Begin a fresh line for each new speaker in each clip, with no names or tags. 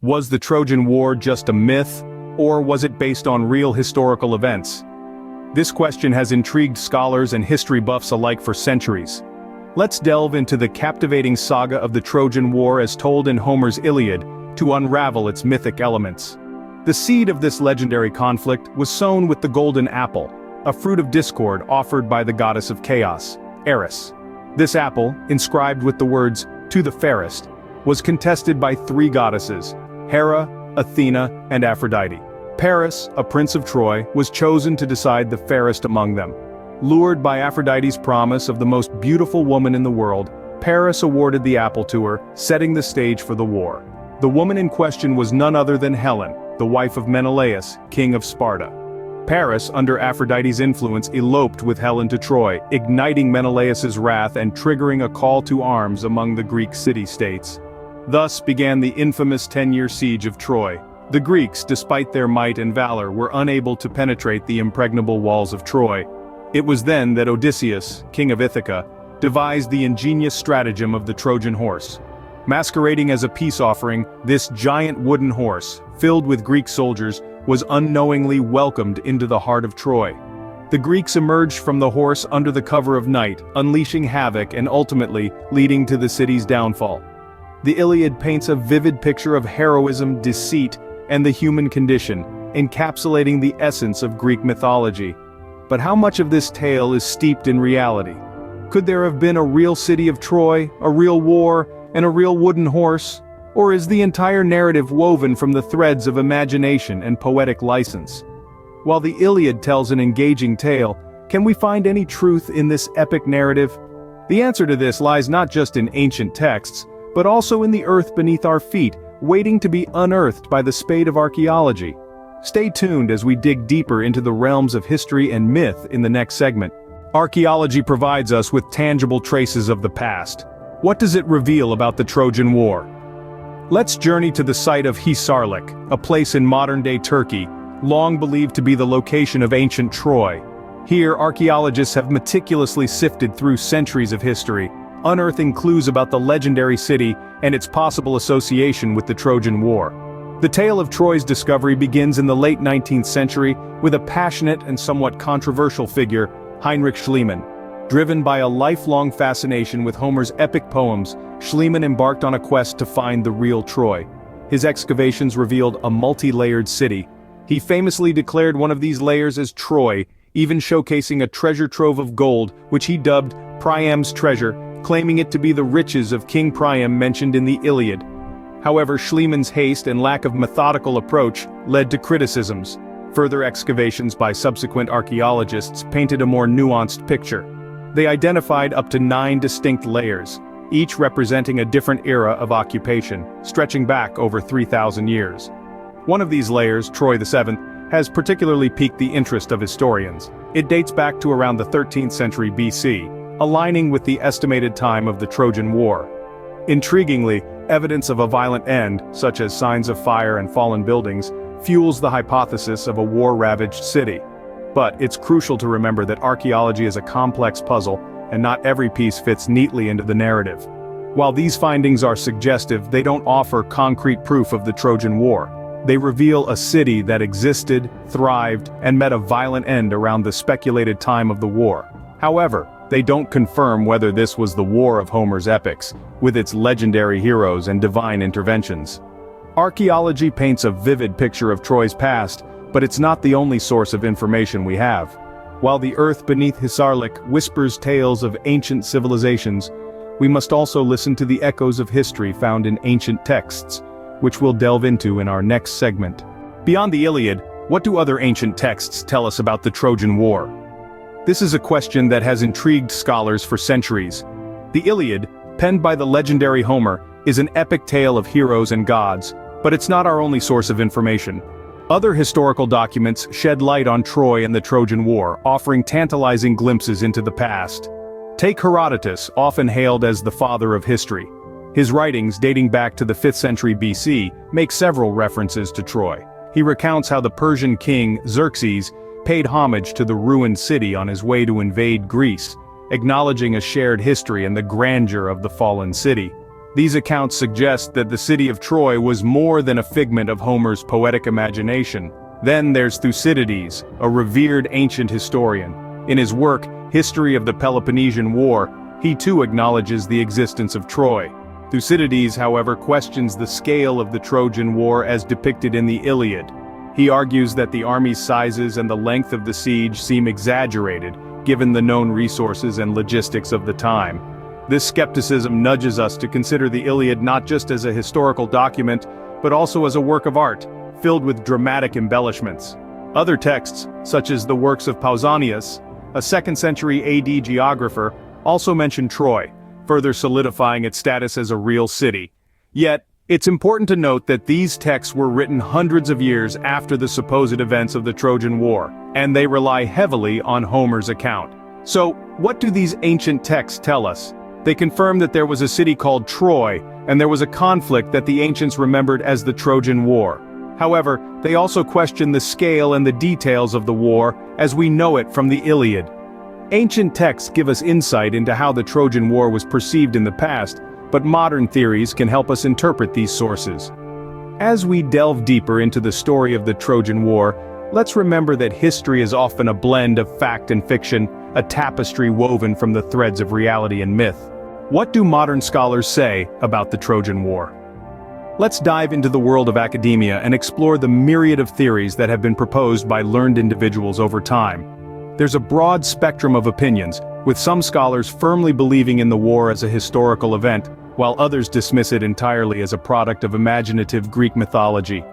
Was the Trojan War just a myth, or was it based on real historical events? This question has intrigued scholars and history buffs alike for centuries. Let's delve into the captivating saga of the Trojan War as told in Homer's Iliad, to unravel its mythic elements. The seed of this legendary conflict was sown with the golden apple, a fruit of discord offered by the goddess of chaos, Eris. This apple, inscribed with the words, "To the fairest," was contested by three goddesses, Hera, Athena, and Aphrodite. Paris, a prince of Troy, was chosen to decide the fairest among them. Lured by Aphrodite's promise of the most beautiful woman in the world, Paris awarded the apple to her, setting the stage for the war. The woman in question was none other than Helen, the wife of Menelaus, king of Sparta. Paris, under Aphrodite's influence, eloped with Helen to Troy, igniting Menelaus's wrath and triggering a call to arms among the Greek city-states. Thus began the infamous 10-year siege of Troy. The Greeks, despite their might and valor, were unable to penetrate the impregnable walls of Troy. It was then that Odysseus, king of Ithaca, devised the ingenious stratagem of the Trojan horse. Masquerading as a peace offering, this giant wooden horse, filled with Greek soldiers, was unknowingly welcomed into the heart of Troy. The Greeks emerged from the horse under the cover of night, unleashing havoc and ultimately leading to the city's downfall. The Iliad paints a vivid picture of heroism, deceit, and the human condition, encapsulating the essence of Greek mythology. But how much of this tale is steeped in reality? Could there have been a real city of Troy, a real war, and a real wooden horse? Or is the entire narrative woven from the threads of imagination and poetic license? While the Iliad tells an engaging tale, can we find any truth in this epic narrative? The answer to this lies not just in ancient texts, but also in the earth beneath our feet, waiting to be unearthed by the spade of archaeology. Stay tuned as we dig deeper into the realms of history and myth in the next segment. Archaeology provides us with tangible traces of the past. What does it reveal about the Trojan War? Let's journey to the site of Hisarlik, a place in modern-day Turkey, long believed to be the location of ancient Troy. Here, archaeologists have meticulously sifted through centuries of history, unearthing clues about the legendary city and its possible association with the Trojan War. The tale of Troy's discovery begins in the late 19th century with a passionate and somewhat controversial figure, Heinrich Schliemann. Driven by a lifelong fascination with Homer's epic poems, Schliemann embarked on a quest to find the real Troy. His excavations revealed a multi-layered city. He famously declared one of these layers as Troy, even showcasing a treasure trove of gold, which he dubbed Priam's treasure, claiming it to be the riches of King Priam mentioned in the Iliad. However, Schliemann's haste and lack of methodical approach led to criticisms. Further excavations by subsequent archaeologists painted a more nuanced picture. They identified up to 9 distinct layers, each representing a different era of occupation, stretching back over 3,000 years. One of these layers, Troy VII, has particularly piqued the interest of historians. It dates back to around the 13th century BC, aligning with the estimated time of the Trojan War. Intriguingly, evidence of a violent end, such as signs of fire and fallen buildings, fuels the hypothesis of a war-ravaged city. But it's crucial to remember that archaeology is a complex puzzle, and not every piece fits neatly into the narrative. While these findings are suggestive, they don't offer concrete proof of the Trojan War. They reveal a city that existed, thrived, and met a violent end around the speculated time of the war. However, they don't confirm whether this was the war of Homer's epics, with its legendary heroes and divine interventions. Archaeology paints a vivid picture of Troy's past, but it's not the only source of information we have. While the earth beneath Hisarlik whispers tales of ancient civilizations, we must also listen to the echoes of history found in ancient texts, which we'll delve into in our next segment. Beyond the Iliad, what do other ancient texts tell us about the Trojan War? This is a question that has intrigued scholars for centuries. The Iliad, penned by the legendary Homer, is an epic tale of heroes and gods, but it's not our only source of information. Other historical documents shed light on Troy and the Trojan War, offering tantalizing glimpses into the past. Take Herodotus, often hailed as the father of history. His writings, dating back to the 5th century BC, make several references to Troy. He recounts how the Persian king, Xerxes, paid homage to the ruined city on his way to invade Greece, acknowledging a shared history and the grandeur of the fallen city. These accounts suggest that the city of Troy was more than a figment of Homer's poetic imagination. Then there's Thucydides, a revered ancient historian. In his work, History of the Peloponnesian War, he too acknowledges the existence of Troy. Thucydides, however, questions the scale of the Trojan War as depicted in the Iliad. He argues that the army's sizes and the length of the siege seem exaggerated, given the known resources and logistics of the time. This skepticism nudges us to consider the Iliad not just as a historical document, but also as a work of art, filled with dramatic embellishments. Other texts, such as the works of Pausanias, a 2nd century AD geographer, also mention Troy, further solidifying its status as a real city. Yet, it's important to note that these texts were written hundreds of years after the supposed events of the Trojan War, and they rely heavily on Homer's account. So, what do these ancient texts tell us? They confirm that there was a city called Troy, and there was a conflict that the ancients remembered as the Trojan War. However, they also question the scale and the details of the war as we know it from the Iliad. Ancient texts give us insight into how the Trojan War was perceived in the past, but modern theories can help us interpret these sources. As we delve deeper into the story of the Trojan War, let's remember that history is often a blend of fact and fiction, a tapestry woven from the threads of reality and myth. What do modern scholars say about the Trojan War? Let's dive into the world of academia and explore the myriad of theories that have been proposed by learned individuals over time. There's a broad spectrum of opinions, with some scholars firmly believing in the war as a historical event, while others dismiss it entirely as a product of imaginative Greek mythology.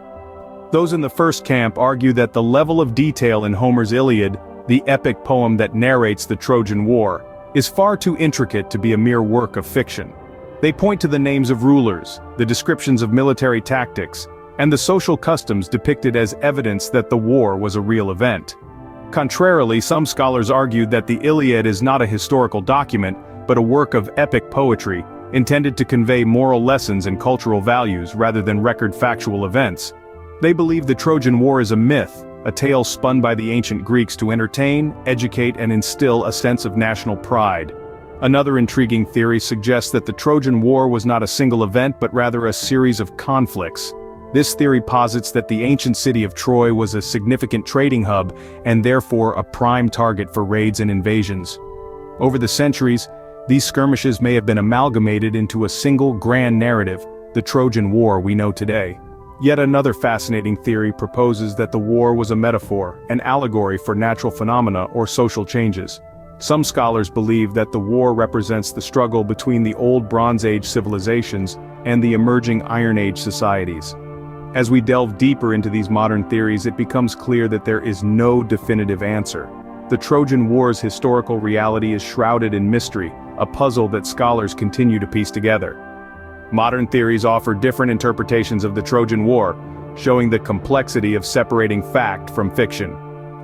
Those in the first camp argue that the level of detail in Homer's Iliad, the epic poem that narrates the Trojan War, is far too intricate to be a mere work of fiction. They point to the names of rulers, the descriptions of military tactics, and the social customs depicted as evidence that the war was a real event. Contrarily, some scholars argued that the Iliad is not a historical document, but a work of epic poetry, intended to convey moral lessons and cultural values rather than record factual events. They believe the Trojan War is a myth, a tale spun by the ancient Greeks to entertain, educate, and instill a sense of national pride. Another intriguing theory suggests that the Trojan War was not a single event but rather a series of conflicts. This theory posits that the ancient city of Troy was a significant trading hub and therefore a prime target for raids and invasions. Over the centuries, these skirmishes may have been amalgamated into a single grand narrative, the Trojan War we know today. Yet another fascinating theory proposes that the war was a metaphor, an allegory for natural phenomena or social changes. Some scholars believe that the war represents the struggle between the old Bronze Age civilizations and the emerging Iron Age societies. As we delve deeper into these modern theories, it becomes clear that there is no definitive answer. The Trojan War's historical reality is shrouded in mystery, a puzzle that scholars continue to piece together. Modern theories offer different interpretations of the Trojan War, showing the complexity of separating fact from fiction.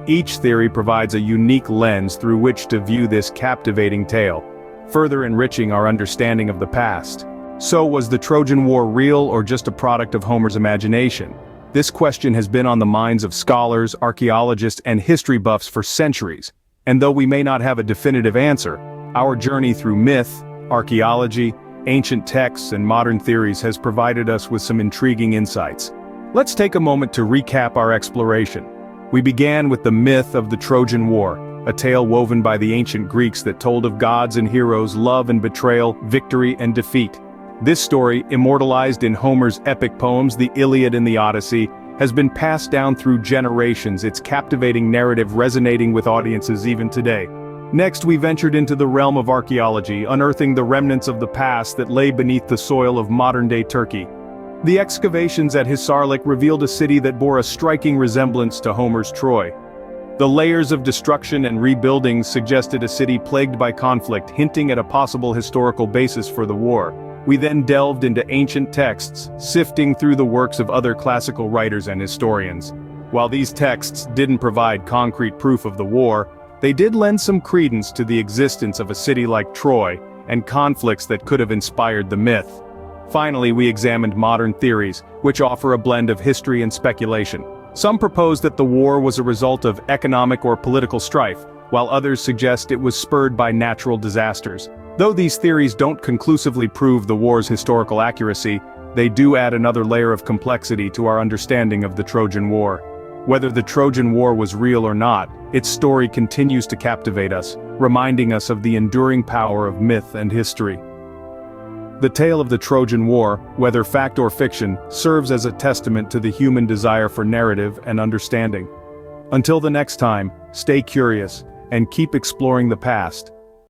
Each theory provides a unique lens through which to view this captivating tale, further enriching our understanding of the past. So, was the Trojan War real or just a product of Homer's imagination? This question has been on the minds of scholars, archaeologists, and history buffs for centuries. And though we may not have a definitive answer, our journey through myth, archaeology, ancient texts, and modern theories has provided us with some intriguing insights. Let's take a moment to recap our exploration. We began with the myth of the Trojan War, a tale woven by the ancient Greeks that told of gods and heroes' love and betrayal, victory and defeat. This story, immortalized in Homer's epic poems the Iliad and the Odyssey, has been passed down through generations, its captivating narrative resonating with audiences even today. Next, we ventured into the realm of archaeology, unearthing the remnants of the past that lay beneath the soil of modern-day Turkey. The excavations at Hisarlik revealed a city that bore a striking resemblance to Homer's Troy. The layers of destruction and rebuilding suggested a city plagued by conflict, hinting at a possible historical basis for the war. We then delved into ancient texts, sifting through the works of other classical writers and historians. While these texts didn't provide concrete proof of the war, they did lend some credence to the existence of a city like Troy, and conflicts that could have inspired the myth. Finally, we examined modern theories, which offer a blend of history and speculation. Some propose that the war was a result of economic or political strife, while others suggest it was spurred by natural disasters. Though these theories don't conclusively prove the war's historical accuracy, they do add another layer of complexity to our understanding of the Trojan War. Whether the Trojan War was real or not, its story continues to captivate us, reminding us of the enduring power of myth and history. The tale of the Trojan War, whether fact or fiction, serves as a testament to the human desire for narrative and understanding. Until the next time, stay curious, and keep exploring the past,